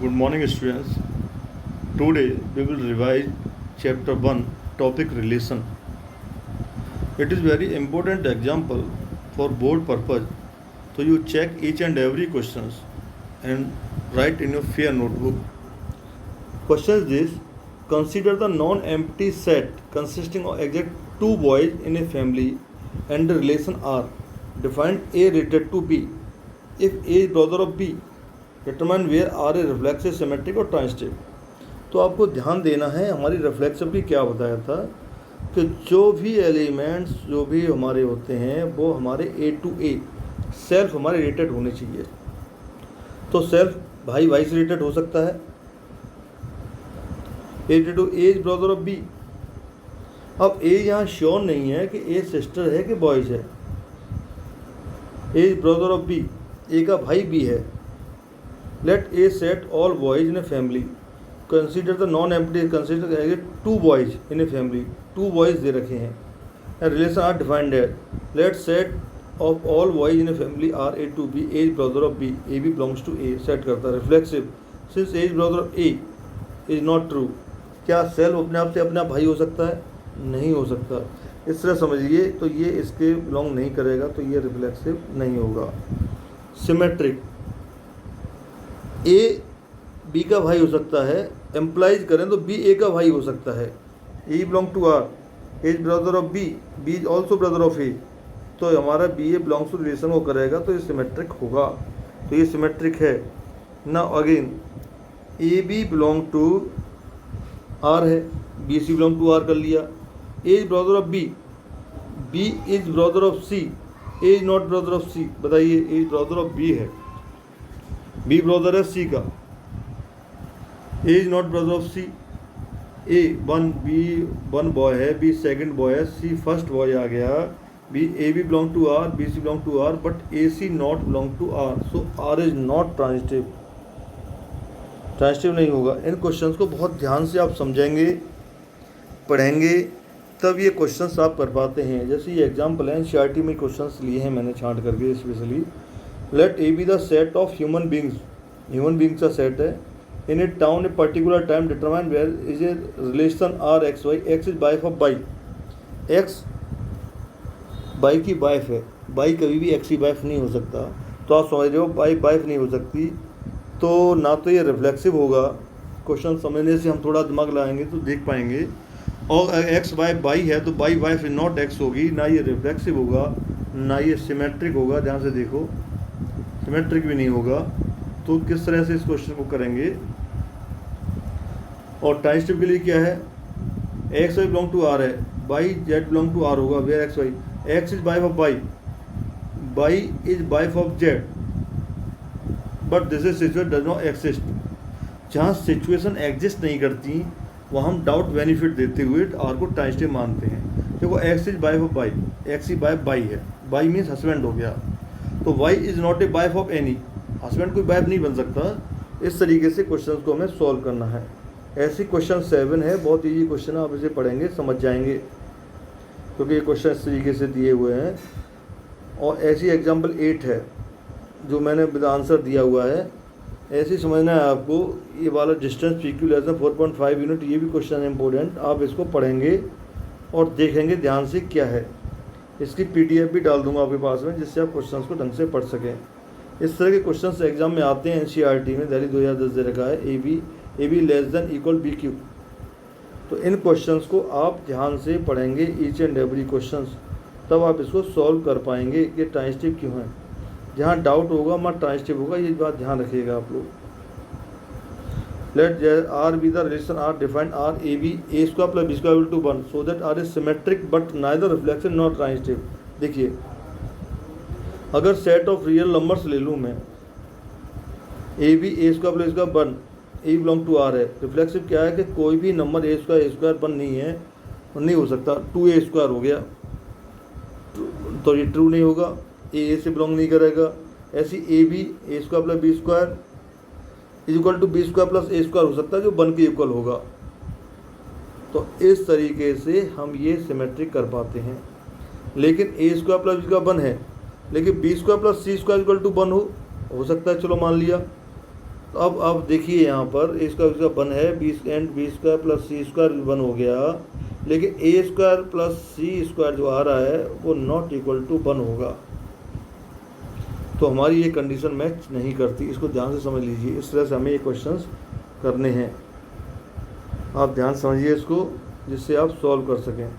Good morning, students. Today we will revise chapter 1 topic relation. It is very important example for board purpose. So you check each and every questions and write in your fair notebook. Question is this: consider the non-empty set consisting of exact two boys in a family and the relation R. Define A related to B. If A is brother of B, determine where are A reflexive symmetric और transitive. तो आपको ध्यान देना है, हमारी reflexive भी क्या बताया था कि जो भी एलिमेंट्स जो भी हमारे होते हैं वो हमारे ए टू ए सेल्फ हमारे रिलेटेड होने चाहिए। तो सेल्फ भाई भाई से रिलेटेड हो सकता है, A to A is brother of B. अब ए यहाँ श्योर नहीं है कि ए सिस्टर है कि बॉयज है। ए इज ब्रदर ऑफ बी, ए का भाई बी है। Let A set all boys in a family. Consider the non-empty. Consider two boys in a family. Two boys दे रखे हैं. And relations are defined as let set of all boys in a family are A to B. A is brother of B. A B belongs to A. Set करता है. Reflexive. Since A is brother of A is not true. क्या self अपने आप से अपना भाई हो सकता है? नहीं हो सकता। इस तरह समझिए तो ये इसके बिलोंग नहीं करेगा, तो ये रिफ्लेक्सिव नहीं होगा। सिमेट्रिक, ए बी का भाई हो सकता है, एम्प्लाइज करें तो बी ए का भाई हो सकता है। A belong to R, A is brother of B, B is also brother of A. तो हमारा B A belongs to relation को करेगा तो ये सिमेट्रिक होगा। तो ये सिमेट्रिक है ना। Again A B belong to R है, B C belong to R कर लिया। A is brother of B, B is brother of C, A is not brother of C. बताइए, A is brother of B है, B brother है C का। A is not brother of C. A one boy है, B second boy है, C first boy आ गया। B A B belong to are, B C belong to R, but A C not belong to R. So R is not transitive, transitive नहीं होगा। इन questions को बहुत ध्यान से आप समझेंगे, पढ़ेंगे, तब ये क्वेश्चंस आप कर पाते हैं। जैसे ये एग्जाम्पल है, एनसीईआरटी में क्वेश्चंस लिए हैं मैंने छांट करके specially. Let A B the set of human beings का सेट है in a town a particular time. Determine where is a relation R X Y. X is wife of Y, X Y की wife है। Y कभी भी x की wife नहीं हो सकता। तो आप समझ रहे हो, बाई वाइफ नहीं हो सकती, तो ना तो ये रिफ्लेक्सिव होगा। क्वेश्चन समझने से हम थोड़ा दिमाग लगाएंगे तो देख पाएंगे। और एक्स वाइफ बाई है तो by wife is not x होगी, ना ये रिफ्लेक्सिव होगा ना ये सिमेट्रिक होगा। ध्यान से देखो, सिमेट्रिक भी नहीं होगा। तो किस तरह से इस क्वेश्चन को करेंगे। और ट्रांजिटिव के लिए क्या है, X Y belong to R है, Y Z belong to R होगा। Where X Y, X is wife of Y, Y is wife of Z, but this is situation does not exist. जहाँ situation exist नहीं करती वहाँ हम doubt benefit देते हुए are को ट्रांजिटिव मानते हैं। देखो, x is wife of Y, x की वाइफ बाई है, बाई मीन्स हस्बैंड हो गया। तो Y is not a wife of any, husband कोई वाइफ नहीं बन सकता। इस तरीके से क्वेश्चन को हमें सॉल्व करना है। ऐसी क्वेश्चन 7 है, बहुत ईजी क्वेश्चन है, आप इसे पढ़ेंगे समझ जाएंगे, क्योंकि ये क्वेश्चन इस तरीके से दिए हुए हैं। और ऐसी एग्जाम्पल 8 है जो मैंने विद आंसर दिया हुआ है। ऐसे समझना है आपको। ये वाला distance P Q less than 4.5 unit, ये भी क्वेश्चन है इंपॉर्टेंट। आप इसको पढ़ेंगे और देखेंगे ध्यान से क्या है। इसकी पीडीएफ भी डाल दूंगा आपके पास में, जिससे आप क्वेश्चंस को ढंग से पढ़ सकें। इस तरह के क्वेश्चंस एग्जाम में आते हैं एनसीईआरटी में। दिल्ली 2010 दे रखा है A B less than equal B Q. तो इन क्वेश्चंस को आप ध्यान से पढ़ेंगे, ईच एंड एवरी क्वेश्चंस, तब आप इसको सॉल्व कर पाएंगे कि ट्रांजिटिव क्यों है। जहाँ डाउट होगा वहाँ ट्रांजिटिव होगा, ये बात ध्यान रखिएगा आप लोग। Let R be the relation R defined R A B A square plus B square to 1 so that R is symmetric but neither reflexive not transitive. देखिए, अगर सेट ऑफ रियल नंबर्स ले लूँ मैं, A B A square plus का 1, A belong to R है। Reflexive क्या है कि कोई भी नंबर ए स्क्वायर 1 नहीं है, नहीं हो सकता। 2a स्क्वायर हो गया तो ये ट्रू नहीं होगा, ए से बिलोंग नहीं करेगा। ऐसी A B A square plus B square is equal to B square plus A square हो सकता है, जो 1 के इक्वल होगा। तो इस तरीके से हम ये सिमेट्रिक कर पाते हैं। लेकिन A square plus B square 1 है, लेकिन B square plus C square equal to 1 हो सकता है, चलो मान लिया। तो अब देखिए यहाँ पर इसका वन है B square plus C square one हो गया, लेकिन A square plus C square जो आ रहा है वो नॉट इक्वल टू वन होगा। तो हमारी ये कंडीशन मैच नहीं करती, इसको ध्यान से समझ लीजिए। इस तरह से हमें ये क्वेश्चंस करने हैं, आप ध्यान समझिए इसको जिससे आप सॉल्व कर सकें।